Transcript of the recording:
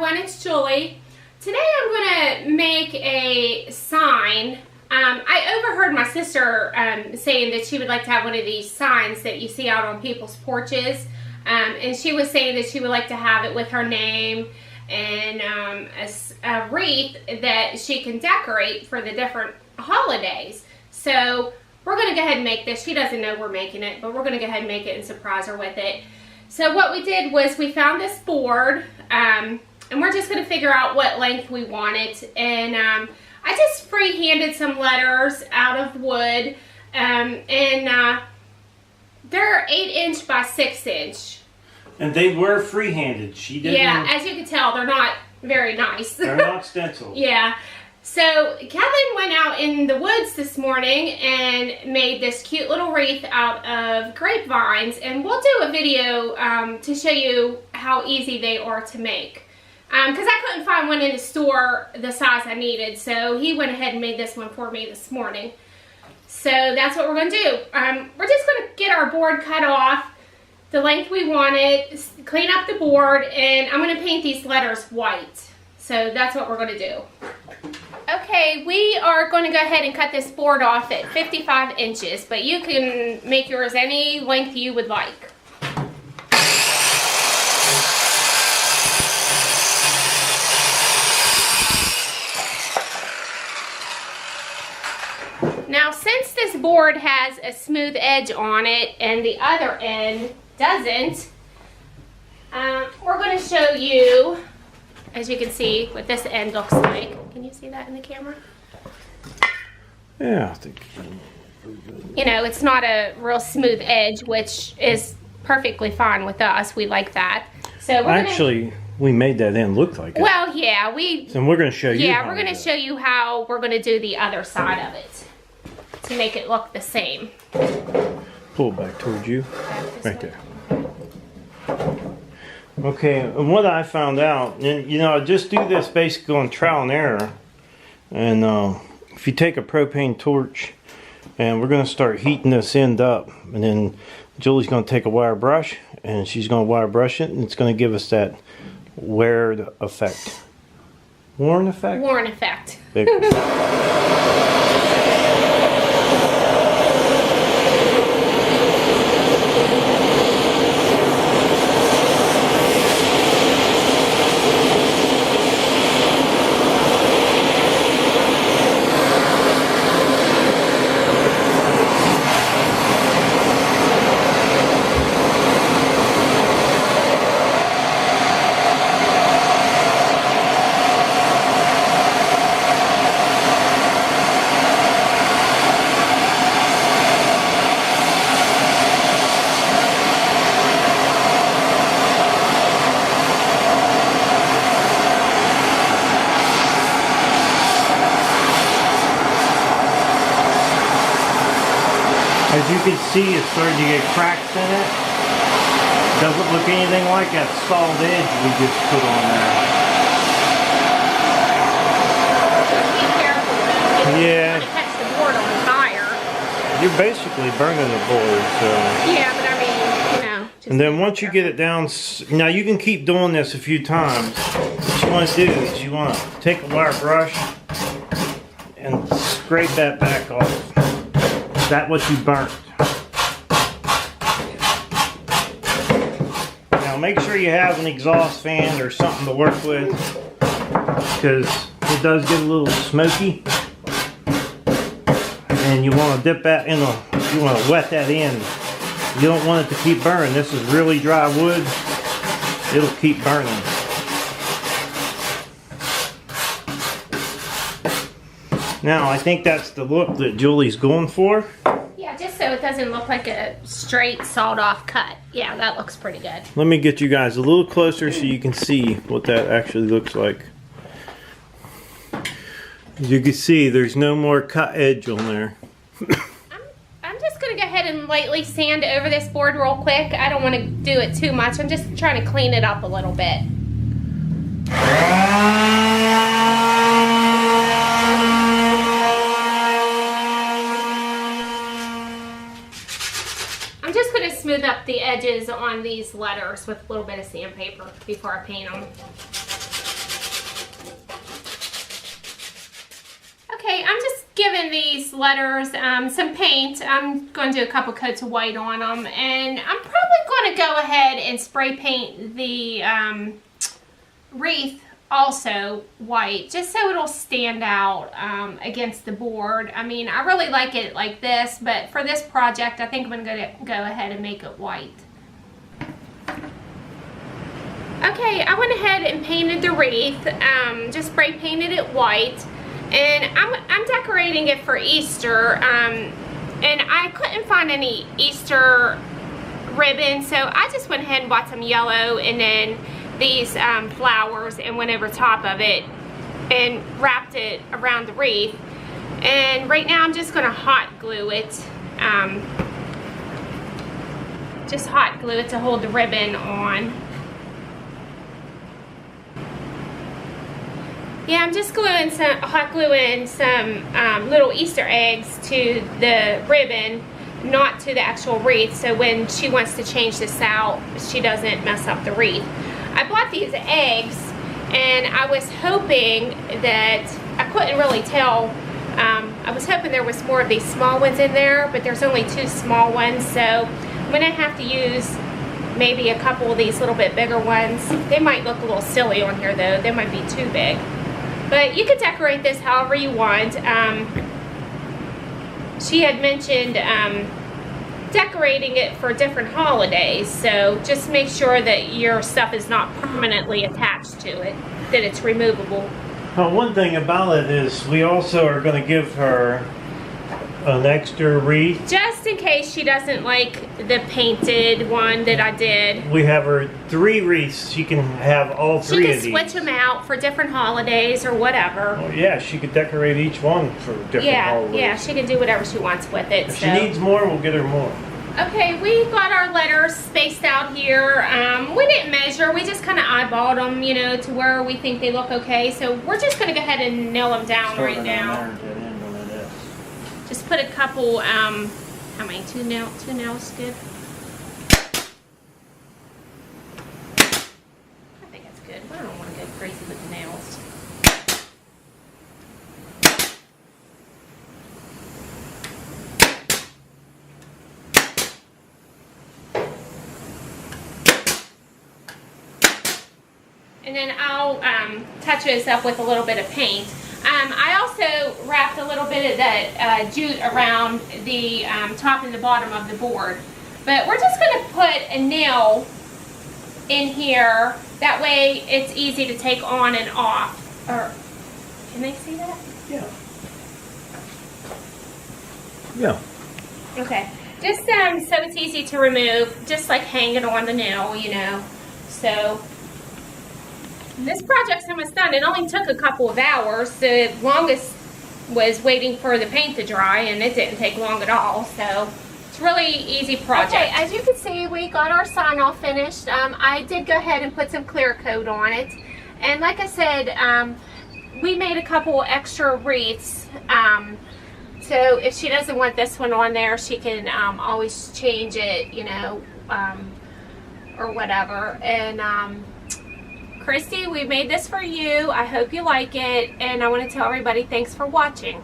everyone, it's Julie. Today I'm going to make a sign. I overheard my sister saying that she would like to have one of these signs that you see out on people's porches. And she was saying that she would like to have it with her name and a wreath that she can decorate for the different holidays. So we're going to go ahead and make this. She doesn't know we're making it, but we're going to go ahead and make it and surprise her with it. So what we did was we found this board, and we're just going to figure out what length we want it. And I just free-handed some letters out of wood, and they're 8" by 6". And they were free-handed. She didn't. Yeah, as you can tell, they're not very nice. They're not stenciled. Yeah. So Kathleen went out in the woods this morning and made this cute little wreath out of grapevines, and we'll do a video to show you how easy they are to make. Because I couldn't find one in the store the size I needed, so he went ahead and made this one for me this morning. So that's what we're going to do. We're just going to get our board cut off the length we wanted, clean up the board, and I'm going to paint these letters white. So that's what we're going to do. Okay, we are going to go ahead and cut this board off at 55 inches, but you can make yours any length you would like. Now, since this board has a smooth edge on it and the other end doesn't, we're going to show you, as you can see, what this end looks like. Can you see that in the camera? Yeah, I think. You know, it's not a real smooth edge, which is perfectly fine with us. We like that. So we're we made that end look like it. Well, yeah, So we're going to show you. Yeah, we're going to show you how we're going to do the other side of it to make it look the same. Pull it back towards you. Right there. Okay, and what I found out, and you know, I just do this basically on trial and error. And if you take a propane torch, and we're going to start heating this end up, and then Julie's going to take a wire brush, and she's going to wire brush it, and it's going to give us that weared effect. Worn effect? Worn effect. As you can see, it's starting to get cracks in it. Doesn't look anything like that solid edge we just put on there. Be careful, though. Yeah. You catch the board on fire. You're basically burning the board, so. Yeah, but I mean, you know. And then once you get it down, now you can keep doing this a few times. What you want to do is you want to take a wire brush and scrape that back off. That's what you burnt. Now make sure you have an exhaust fan or something to work with, because it does get a little smoky. And you want to dip that in you want to wet that in. You don't want it to keep burning. This is really dry wood. It'll keep burning. Now, I think that's the look that Julie's going for. Yeah, just so it doesn't look like a straight sawed-off cut. Yeah, that looks pretty good. Let me get you guys a little closer so you can see what that actually looks like. As you can see, there's no more cut edge on there. I'm just going to go ahead and lightly sand over this board real quick. I don't want to do it too much. I'm just trying to clean it up a little bit. I'm just going to smooth up the edges on these letters with a little bit of sandpaper before I paint them. Okay, I'm just giving these letters some paint. I'm going to do a couple coats of white on them, and I'm probably going to go ahead and spray paint the wreath also white, just so it'll stand out against the board. I mean, I really like it like this, but for this project, I think I'm going to go ahead and make it white. Okay, I went ahead and painted the wreath, just spray painted it white. And I'm decorating it for Easter, and I couldn't find any Easter ribbon, so I just went ahead and bought some yellow and then these flowers and went over top of it and wrapped it around the wreath. And right now I'm just going to hot glue it, just hot glue it to hold the ribbon on. Yeah, I'm just hot gluing some little Easter eggs to the ribbon, not to the actual wreath, so when she wants to change this out, she doesn't mess up the wreath. I bought these eggs, and I was hoping that, I couldn't really tell, I was hoping there was more of these small ones in there, but there's only 2 small ones, so I'm going to have to use maybe a couple of these little bit bigger ones. They might look a little silly on here though, they might be too big. But you could decorate this however you want. She had mentioned decorating it for different holidays, so just make sure that your stuff is not permanently attached to it, that it's removable. Well, one thing about it is we also are going to give her an extra wreath. Just in case she doesn't like the painted one that I did. We have her 3 wreaths. She can have all 3 of these. She can switch them out for different holidays or whatever. Oh, yeah, she could decorate each one for different holidays. Yeah, she can do whatever she wants with it. If she needs more, we'll get her more. Okay, we got our letters spaced out here. We didn't measure, we just kind of eyeballed them, you know, to where we think they look okay. So we're just going to go ahead and nail them down right now. Just put a couple, how many? 2 nails good? I think that's good. I don't want to go crazy with the nails. And then I'll touch this up with a little bit of paint. I also wrapped a little bit of that jute around the top and the bottom of the board. But we're just going to put a nail in here. That way it's easy to take on and off. Or, can they see that? Yeah. Yeah. Okay. Just so it's easy to remove, just like hanging on the nail, you know. So this project's almost done. It only took a couple of hours. The longest was waiting for the paint to dry, and it didn't take long at all. So it's a really easy project. Okay, as you can see, we got our sign all finished. I did go ahead and put some clear coat on it. And like I said, we made a couple extra wreaths. So if she doesn't want this one on there, she can always change it, you know, or whatever. And Christy, we made this for you. I hope you like it, and I want to tell everybody thanks for watching.